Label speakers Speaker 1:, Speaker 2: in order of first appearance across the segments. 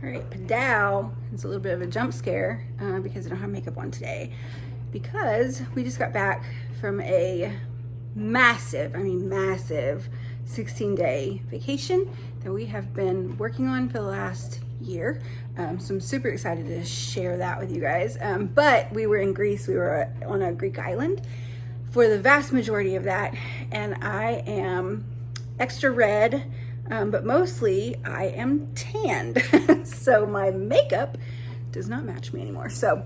Speaker 1: All right, Padow, it's a little bit of a jump scare because I don't have makeup on today because we just got back from a massive 16-day vacation that we have been working on for the last year. So I'm super excited to share that with you guys. But we were in Greece, we were on a Greek island for the vast majority of that, and I am extra red, but mostly I am tanned. So my makeup does not match me anymore. So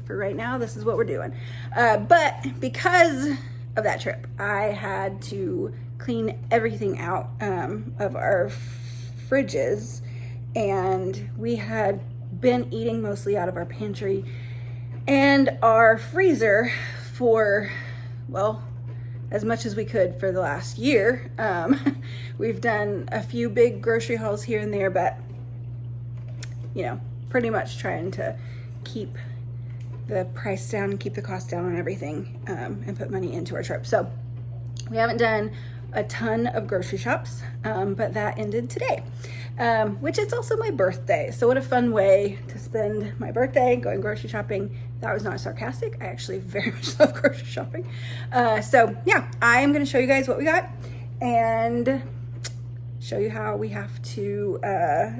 Speaker 1: for right now, this is what we're doing. But because of that trip, I had to clean everything out of our fridges, and we had been eating mostly out of our pantry and our freezer for, well, as much as we could for the last year. We've done a few big grocery hauls here and there, but you know, pretty much trying to keep the price down and keep the cost down on everything, and put money into our trip. So we haven't done a ton of grocery shops, but that ended today, which is also my birthday. So what a fun way to spend my birthday, going grocery shopping. That was not sarcastic. I actually very much love grocery shopping. So yeah, I'm gonna show you guys what we got and show you how we have to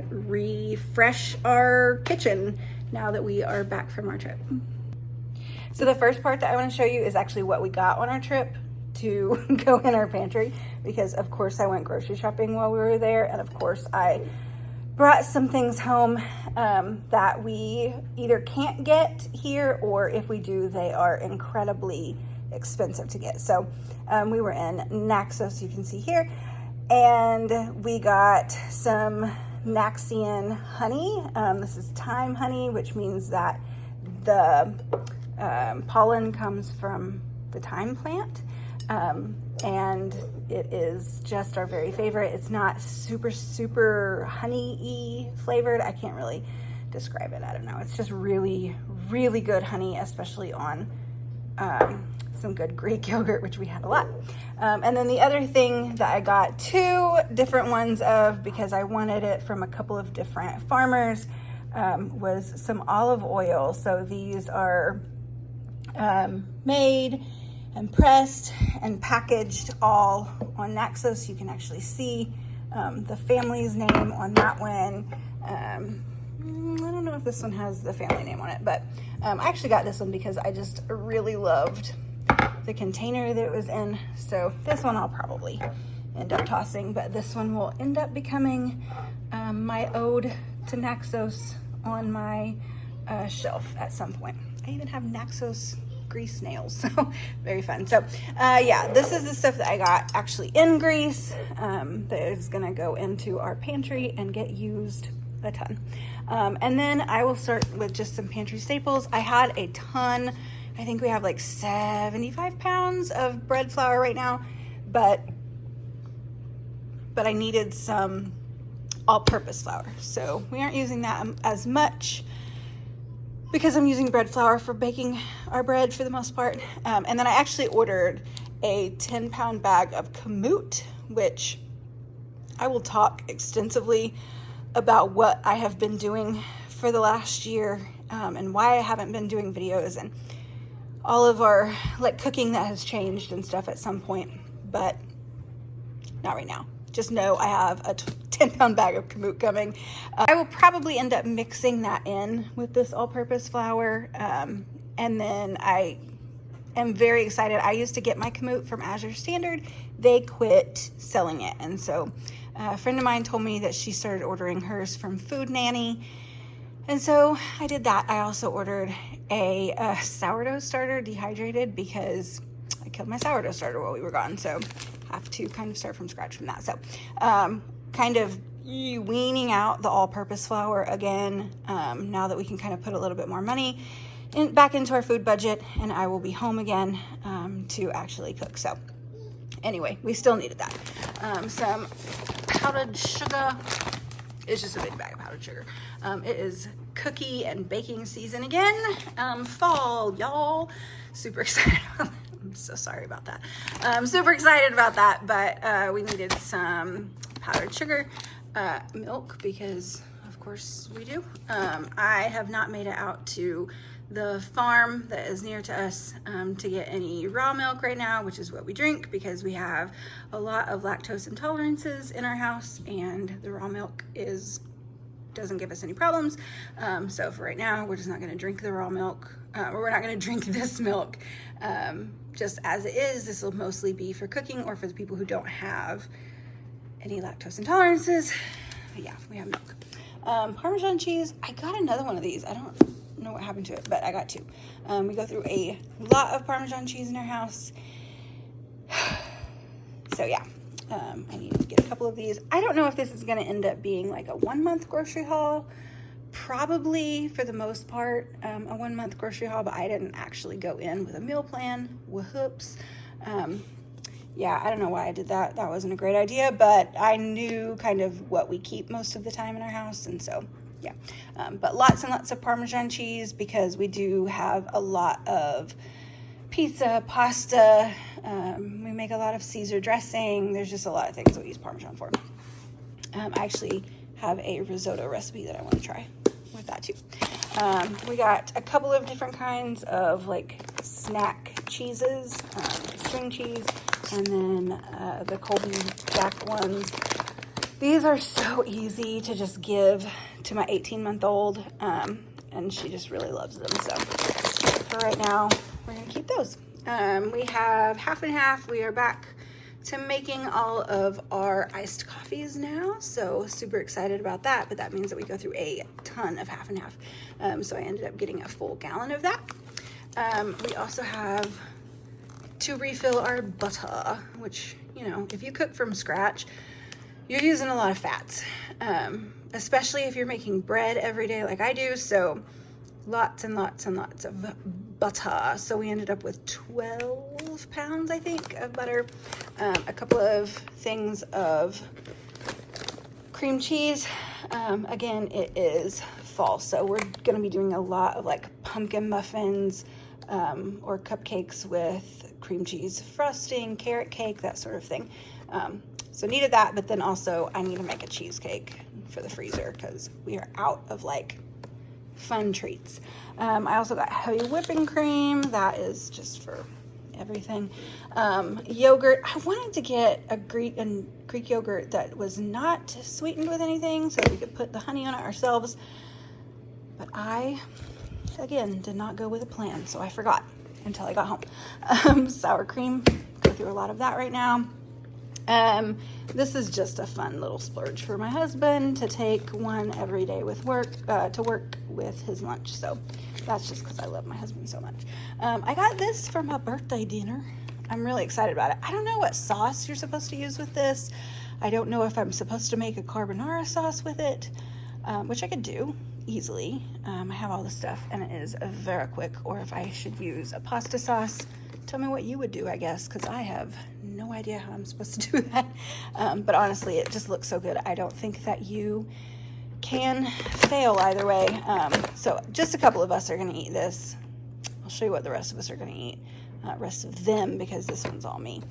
Speaker 1: refresh our kitchen now that we are back from our trip. So the first part that I want to show you is actually what we got on our trip to go in our pantry, because of course I went grocery shopping while we were there, and of course I brought some things home that we either can't get here, or if we do, they are incredibly expensive to get. So we were in Naxos, you can see here, and we got some Naxian honey. This is thyme honey, which means that the pollen comes from the thyme plant. And it is just our very favorite. It's not super honey-y flavored. I can't really describe it. I don't know. It's just really good honey, especially on some good Greek yogurt, which we had a lot. And then the other thing that I got 2 different ones of, because I wanted it from a couple of different farmers, was some olive oil. So these are made and pressed and packaged all on Naxos. You can actually see the family's name on that one. I don't know if this one has the family name on it, but I actually got this one because I just really loved the container that it was in. So this one I'll probably end up tossing, but this one will end up becoming my ode to Naxos on my shelf at some point. I even have Naxos Greece nails, so very fun. So yeah, this is the stuff that I got actually in Greece, that is gonna go into our pantry and get used a ton. And then I will start with just some pantry staples. I had a ton. I think we have like 75 pounds of bread flour right now, but I needed some all-purpose flour, so we aren't using that as much because I'm using bread flour for baking our bread for the most part. And then I actually ordered a 10-pound bag of kamut, which I will talk extensively about what I have been doing for the last year, and why I haven't been doing videos, and all of our like cooking that has changed and stuff at some point, but not right now. Just know I have a 10-pound bag of kamut coming. I will probably end up mixing that in with this all-purpose flour. And then I am very excited. I used to get my kamut from Azure Standard. They quit selling it. And so a friend of mine told me that she started ordering hers from Food Nanny. And so I did that. I also ordered a sourdough starter dehydrated because I killed my sourdough starter while we were gone. So have to kind of start from scratch from that. So kind of weaning out the all-purpose flour again, now that we can kind of put a little bit more money back into our food budget, and I will be home again to actually cook. So anyway, we still needed that. Some powdered sugar. It's just a big bag of powdered sugar. It is cookie and baking season again. Fall, y'all. Super excited about that. I'm so sorry about that. I'm super excited about that, but we needed some powdered sugar, milk, because of course we do. I have not made it out to the farm that is near to us to get any raw milk right now, which is what we drink because we have a lot of lactose intolerances in our house, and the raw milk doesn't give us any problems. So for right now, we're just not gonna drink the raw milk, or we're not gonna drink this milk just as it is. This will mostly be for cooking or for the people who don't have any lactose intolerances. But yeah, we have milk. Parmesan cheese, I got another one of these. I don't know what happened to it, but I got two. We go through a lot of Parmesan cheese in our house. So yeah, I need to get a couple of these. I don't know if this is gonna end up being like a 1 month grocery haul. Probably for the most part, a 1 month grocery haul, but I didn't actually go in with a meal plan. Whoops. Yeah, I don't know why I did that. That wasn't a great idea, but I knew kind of what we keep most of the time in our house, and so yeah. But lots and lots of Parmesan cheese because we do have a lot of pizza, pasta. We make a lot of Caesar dressing. There's just a lot of things we use Parmesan for. I actually have a risotto recipe that I want to try with that too. We got a couple of different kinds of like snack cheeses, string cheese, and then the Colby Jack ones. These are so easy to just give to my 18-month-old, and she just really loves them. So for right now, we're gonna keep those. We have half and half. We are back to making all of our iced coffees now, so super excited about that, but that means that we go through a ton of half and half. So I ended up getting a full gallon of that. We also have to refill our butter, which, you know, if you cook from scratch, you're using a lot of fats, especially if you're making bread every day like I do. So lots and lots and lots of butter. So we ended up with 12 pounds, I think, of butter, a couple of things of cream cheese. Again, it is fall, so we're gonna be doing a lot of like pumpkin muffins or cupcakes with cream cheese frosting, carrot cake, that sort of thing. So needed that, but then also I need to make a cheesecake for the freezer because we are out of like fun treats. I also got heavy whipping cream. That is just for everything. Yogurt. I wanted to get a Greek yogurt that was not sweetened with anything so that we could put the honey on it ourselves. But I, again, did not go with a plan, so I forgot until I got home. Sour cream. Go through a lot of that right now. This is just a fun little splurge for my husband to take one every day with to work with his lunch. So that's just because I love my husband so much. I got this for my birthday dinner. I'm really excited about it. I don't know what sauce you're supposed to use with this. I don't know if I'm supposed to make a carbonara sauce with it, which I could do easily. I have all the stuff and it is very quick, or if I should use a pasta sauce. Tell me what you would do, I guess, because I have no idea how I'm supposed to do that. But honestly, it just looks so good. I don't think that you can fail either way. So just a couple of us are going to eat this. I'll show you what the rest of us are going to eat. Rest of them, because this one's all me.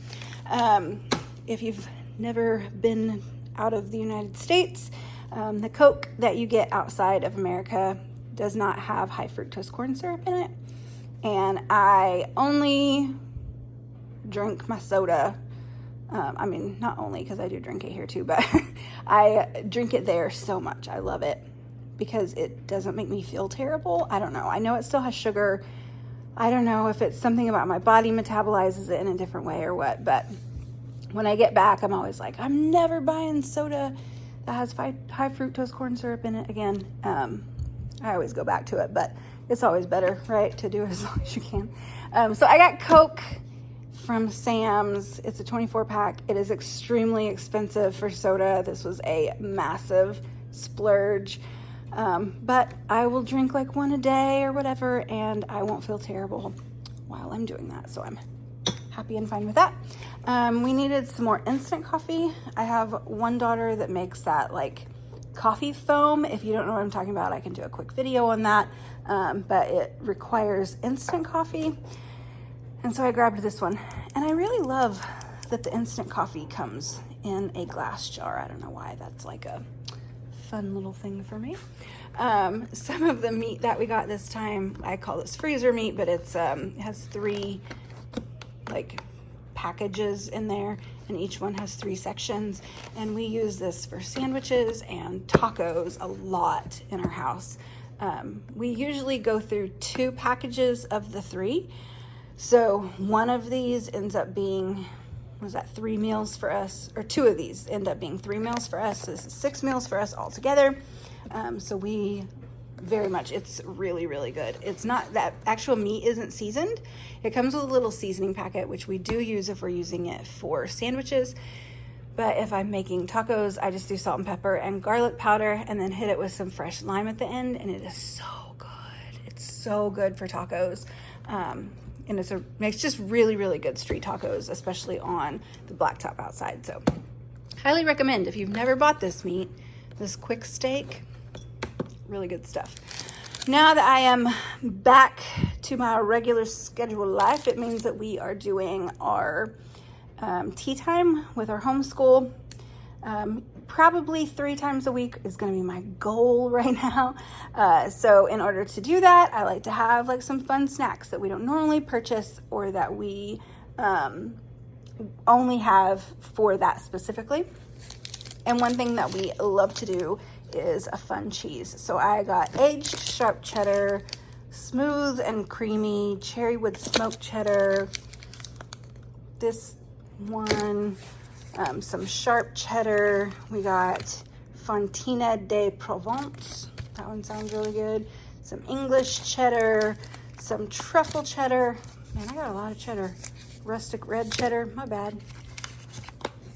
Speaker 1: If you've never been out of the United States, the Coke that you get outside of America does not have high fructose corn syrup in it. And I only drink my soda. I mean, not only because I do drink it here too, but I drink it there so much. I love it because it doesn't make me feel terrible. I don't know. I know it still has sugar. I don't know if it's something about my body metabolizes it in a different way or what, but when I get back, I'm always like, I'm never buying soda that has high fructose corn syrup in it again. I always go back to it, but it's always better, right, to do it as long as you can. So I got Coke from Sam's. It's a 24 pack. It is extremely expensive for soda. This was a massive splurge. But I will drink like one a day or whatever, and I won't feel terrible while I'm doing that. So I'm happy and fine with that. We needed some more instant coffee. I have one daughter that makes that like coffee foam. If you don't know what I'm talking about, I can do a quick video on that. But it requires instant coffee. And so I grabbed this one. And I really love that the instant coffee comes in a glass jar. I don't know why. That's like a fun little thing for me. Some of the meat that we got this time, I call this freezer meat, but it's it has 3 like packages in there, and each one has 3 sections, and we use this for sandwiches and tacos a lot in our house. We usually go through 2 packages of the 3, so one of these ends up being, was that 3 meals for us, or 2 of these end up being 3 meals for us. So this is 6 meals for us all together. So we very much, it's really, really good. It's not, that actual meat isn't seasoned. It comes with a little seasoning packet, which we do use if we're using it for sandwiches. But if I'm making tacos, I just do salt and pepper and garlic powder and then hit it with some fresh lime at the end. And it is so good. It's so good for tacos. And makes just really, really good street tacos, especially on the blacktop outside. So highly recommend if you've never bought this meat, this quick steak, really good stuff. Now that I am back to my regular scheduled life, it means that we are doing our tea time with our homeschool. Probably 3 times a week is going to be my goal right now. So in order to do that, I like to have like some fun snacks that we don't normally purchase, or that we only have for that specifically. And one thing that we love to do is a fun cheese. So I got aged sharp cheddar, smooth and creamy cherrywood smoked cheddar, this one, some sharp cheddar. We got Fontina de Provence. That one sounds really good. Some English cheddar, some truffle cheddar. Man, I got a lot of cheddar. Rustic red cheddar, my bad.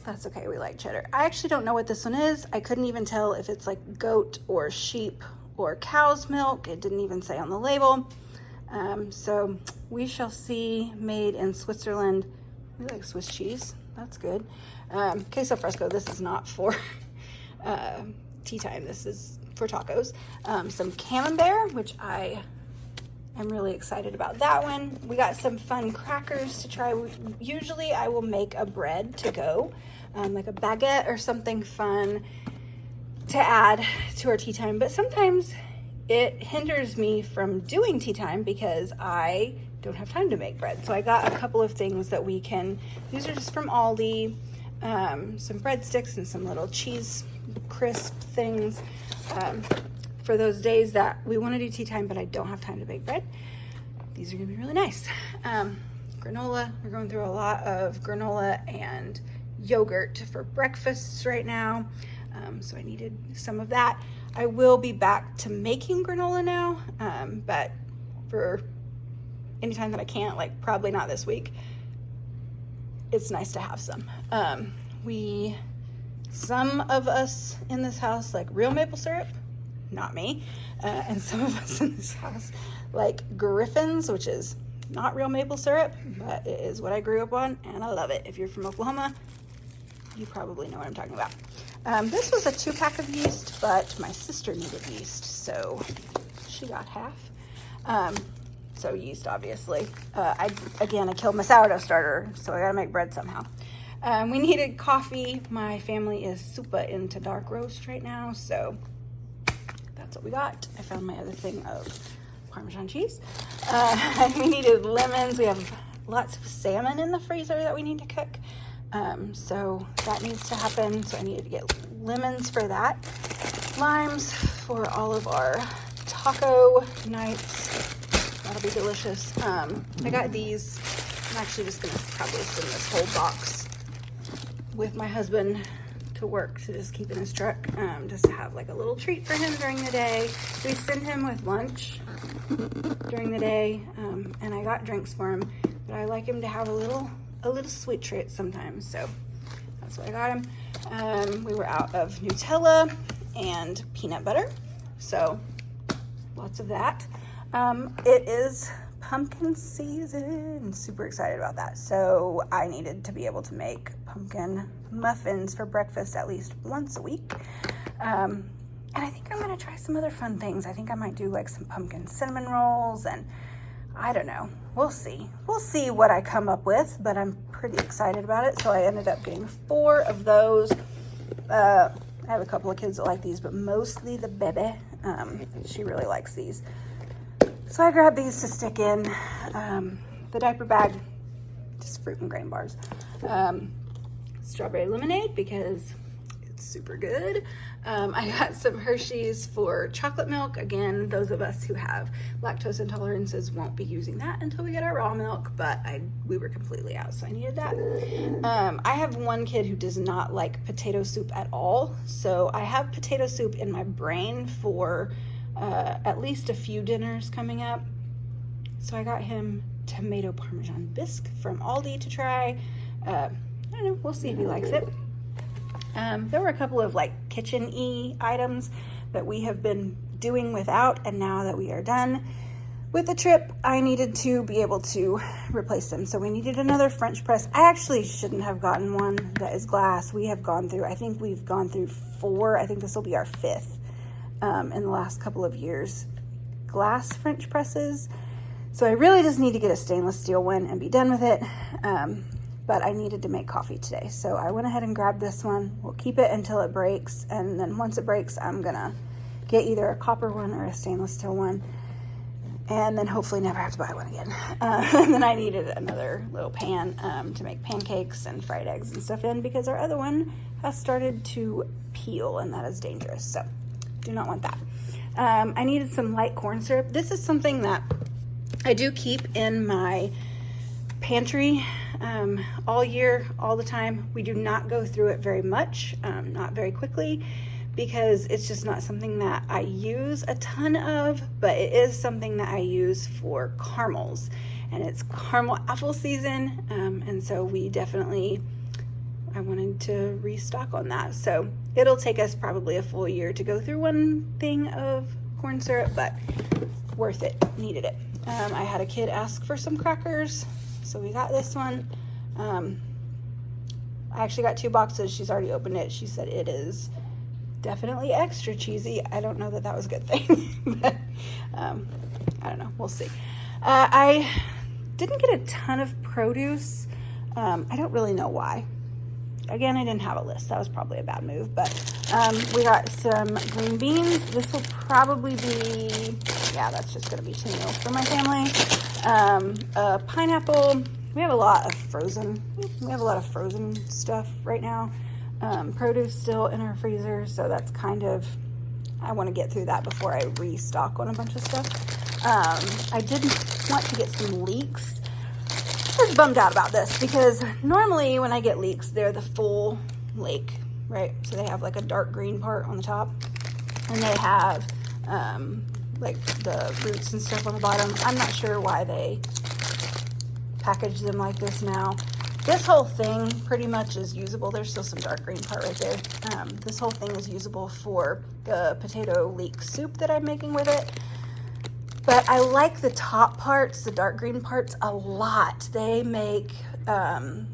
Speaker 1: That's okay, we like cheddar. I actually don't know what this one is. I couldn't even tell if it's like goat or sheep or cow's milk. It didn't even say on the label. So we shall see. Made in Switzerland. We like Swiss cheese. That's good. Queso fresco. This is not for tea time. This is for tacos. Some camembert, which I am really excited about that one. We got some fun crackers to try. Usually I will make a bread to go, like a baguette or something fun to add to our tea time. But sometimes it hinders me from doing tea time because I don't have time to make bread. So I got a couple of things that we can, these are just from Aldi, some breadsticks and some little cheese crisp things for those days that we want to do tea time but I don't have time to bake bread. These are gonna be really nice. Granola, we're going through a lot of granola and yogurt for breakfasts right now, so I needed some of that. I will be back to making granola now, but for anytime that I can't, like probably not this week, it's nice to have some. Some of us in this house like real maple syrup, not me, and some of us in this house like Griffin's, which is not real maple syrup, but it is what I grew up on and I love it. If you're from Oklahoma, you probably know what I'm talking about. This was a 2-pack of yeast, but my sister needed yeast, so she got half. So yeast, obviously. I killed my sourdough starter, so I gotta make bread somehow. We needed coffee. My family is super into dark roast right now, so that's what we got. I found my other thing of Parmesan cheese. We needed lemons. We have lots of salmon in the freezer that we need to cook. So that needs to happen. So I needed to get lemons for that. Limes for all of our taco nights. That'll be delicious. I got these. I'm actually just gonna probably send this whole box with my husband to work to just keep in his truck, just to have like a little treat for him during the day. We send him with lunch during the day, and I got drinks for him, but I like him to have a little sweet treat sometimes, so that's what I got him. We were out of Nutella and peanut butter, so lots of that. It is pumpkin season. Super excited about that. So I needed to be able to make pumpkin muffins for breakfast at least once a week. And I think I'm gonna try some other fun things. I think I might do like some pumpkin cinnamon rolls, and I don't know. We'll see. We'll see what I come up with, but I'm pretty excited about it. So I ended up getting 4 of those. I have a couple of kids that like these, but mostly the baby. She really likes these. So I grabbed these to stick in. The diaper bag, just fruit and grain bars. Strawberry lemonade because it's super good. I got some Hershey's for chocolate milk. Again, those of us who have lactose intolerances won't be using that until we get our raw milk, but we were completely out, so I needed that. I have one kid who does not like potato soup at all, so I have potato soup in my brain for at least a few dinners coming up. So I got him tomato Parmesan bisque from Aldi to try. I don't know, we'll see if he likes it. There were a couple of like kitchen-y items that we have been doing without, and now that we are done with the trip, I needed to be able to replace them. So we needed another French press. I actually shouldn't have gotten one that is glass. We have gone through, I think we've gone through 4. I think this will be our 5th in the last couple of years, glass French presses. So I really just need to get a stainless steel one and be done with it. But I needed to make coffee today, so I went ahead and grabbed this one. We'll keep it until it breaks, and then once it breaks, I'm gonna get either a copper one or a stainless steel one, and then hopefully never have to buy one again. And then I needed another little pan to make pancakes and fried eggs and stuff in, because our other one has started to peel, and that is dangerous, so do not want that. I needed some light corn syrup. This is something that I do keep in my pantry all year, all the time. We do not go through it very much, not very quickly, because it's just not something that I use a ton of, but it is something that I use for caramels, and it's caramel apple season, and so I wanted to restock on that. So it'll take us probably a full year to go through one thing of corn syrup, but worth it, needed it. I had a kid ask for some crackers, so we got this one. I actually got 2 boxes. She's already opened it. She said it is definitely extra cheesy. I don't know that that was a good thing, but I don't know. We'll see. I didn't get a ton of produce. I don't really know why. Again, I didn't have a list. That was probably a bad move, but we got some green beans. This will probably be, yeah, that's just going to be 2 meals for my family. A pineapple. We have a lot of frozen stuff right now. Produce still in our freezer, so that's kind of, I want to get through that before I restock on a bunch of stuff. I didn't want to get some leeks. I was bummed out about this because normally when I get leeks, they're the full lake, right? So they have like a dark green part on the top, and they have like the roots and stuff on the bottom. I'm not sure why they package them like this now. This whole thing pretty much is usable. There's still some dark green part right there. This whole thing is usable for the potato leek soup that I'm making with it. But I like the top parts, the dark green parts, a lot. They make an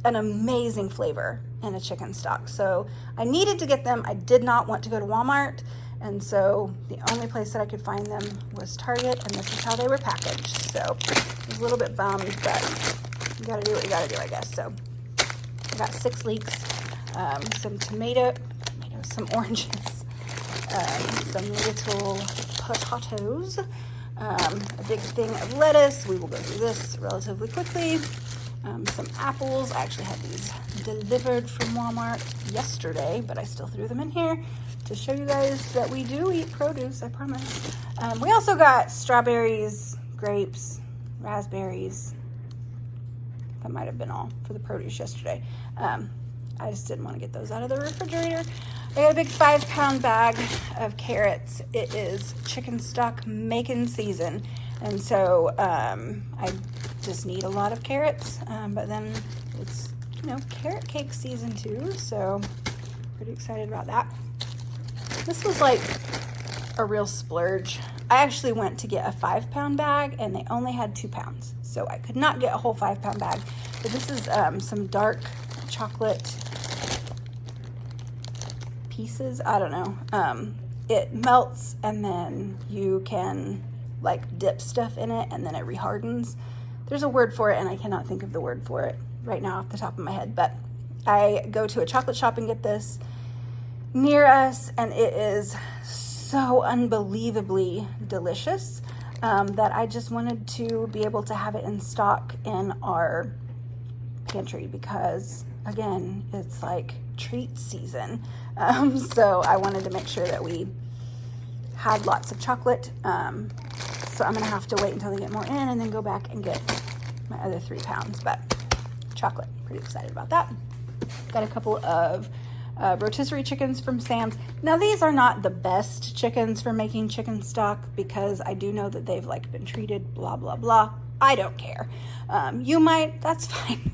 Speaker 1: amazing flavor in a chicken stock. So I needed to get them. I did not want to go to Walmart. And so the only place that I could find them was Target, and this is how they were packaged. So I was a little bit bummed, but you gotta do what you gotta do, I guess. So I got 6 leeks, some tomatoes, some oranges, some little potatoes, a big thing of lettuce. We will go through this relatively quickly. Some apples. I actually had these delivered from Walmart yesterday, but I still threw them in here to show you guys that we do eat produce, I promise. We also got strawberries, grapes, raspberries. That might have been all for the produce yesterday. I just didn't want to get those out of the refrigerator. I got a big 5-pound bag of carrots. It is chicken stock making season, and so I just need a lot of carrots, but then it's, carrot cake season too, so pretty excited about that. This was like a real splurge. I actually went to get a 5-pound bag, and they only had 2 pounds, so I could not get a whole 5-pound bag. But this is some dark chocolate pieces. I don't know. It melts, and then you can like dip stuff in it, and then it rehardens. There's a word for it, and I cannot think of the word for it right now off the top of my head, but I go to a chocolate shop and get this. near us, and it is so unbelievably delicious that I just wanted to be able to have it in stock in our pantry because, again, it's like treat season. So I wanted to make sure that we had lots of chocolate. So I'm gonna have to wait until they get more in and then go back and get my other 3 pounds, but chocolate, pretty excited about that. Got a couple of rotisserie chickens from Sam's. Now these are not the best chickens for making chicken stock because I do know that they've like been treated blah blah blah. I don't care. You might, that's fine.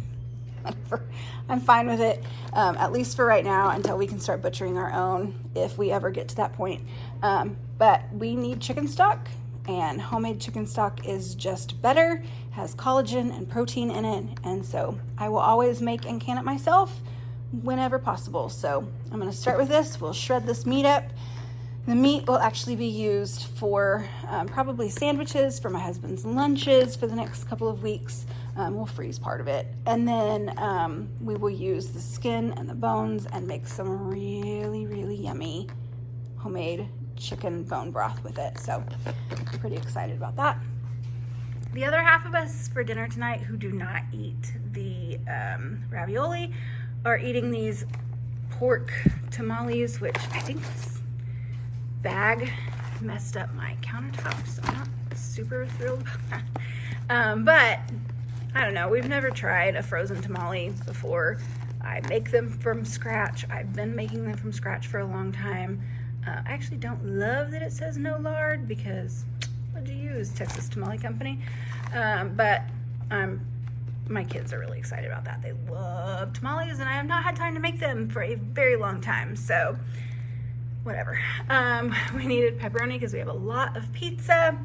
Speaker 1: Whatever. I'm fine with it, at least for right now, until we can start butchering our own if we ever get to that point. But we need chicken stock, and homemade chicken stock is just better, has collagen and protein in it, and so I will always make and can it myself whenever possible. So I'm going to start with this. We'll shred this meat up. The meat will actually be used for probably sandwiches for my husband's lunches for the next couple of weeks. We'll freeze part of it. And then we will use the skin and the bones and make some really, really yummy homemade chicken bone broth with it. So I'm pretty excited about that. The other half of us for dinner tonight who do not eat the ravioli are eating these pork tamales, which I think this bag messed up my countertop, so I'm not super thrilled about that. But I don't know, we've never tried a frozen tamale before. I make them from scratch. I've been making them from scratch for a long time. I actually don't love that it says no lard because what'd you use, Texas Tamale Company? But my kids are really excited about that. They love tamales, and I have not had time to make them for a very long time, so whatever. We needed pepperoni because we have a lot of pizza.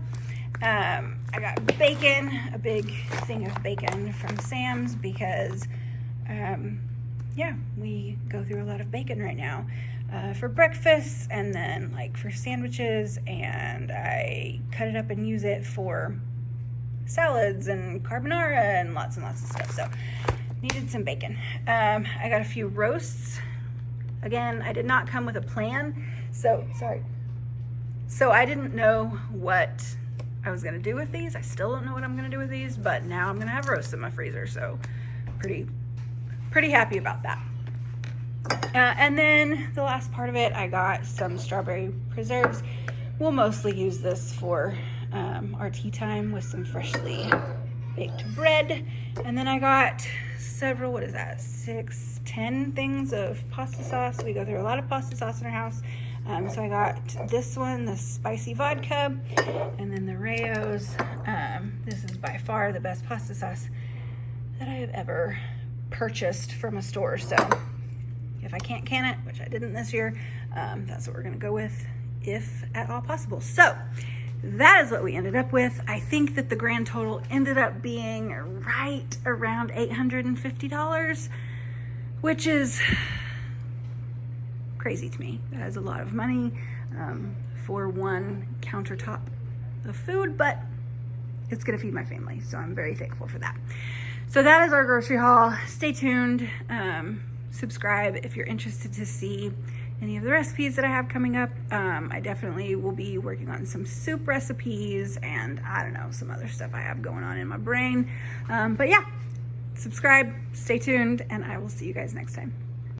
Speaker 1: I got bacon, a big thing of bacon from Sam's because, yeah, we go through a lot of bacon right now for breakfast and then like for sandwiches, and I cut it up and use it for salads and carbonara and lots of stuff. So needed some bacon. I got a few roasts. Again, I did not come with a plan, so I didn't know what I was gonna do with these. I still don't know what I'm gonna do with these, but now I'm gonna have roasts in my freezer, so pretty happy about that. And then the last part of it, I got some strawberry preserves. We'll mostly use this for our tea time with some freshly baked bread. And then I got several, 10 things of pasta sauce. We go through a lot of pasta sauce in our house. So I got this one, the spicy vodka, and then the Rayo's. This is by far the best pasta sauce that I have ever purchased from a store. So if I can't can it, which I didn't this year, that's what we're gonna go with if at all possible. So that is what we ended up with. I think that the grand total ended up being right around $850, which is crazy to me. That is a lot of money for one countertop of food, but it's gonna feed my family, so I'm very thankful for that. So that is our grocery haul. Stay tuned. Subscribe if you're interested to see any of the recipes that I have coming up. I definitely will be working on some soup recipes and I don't know, some other stuff I have going on in my brain. But yeah, subscribe, stay tuned, and I will see you guys next time.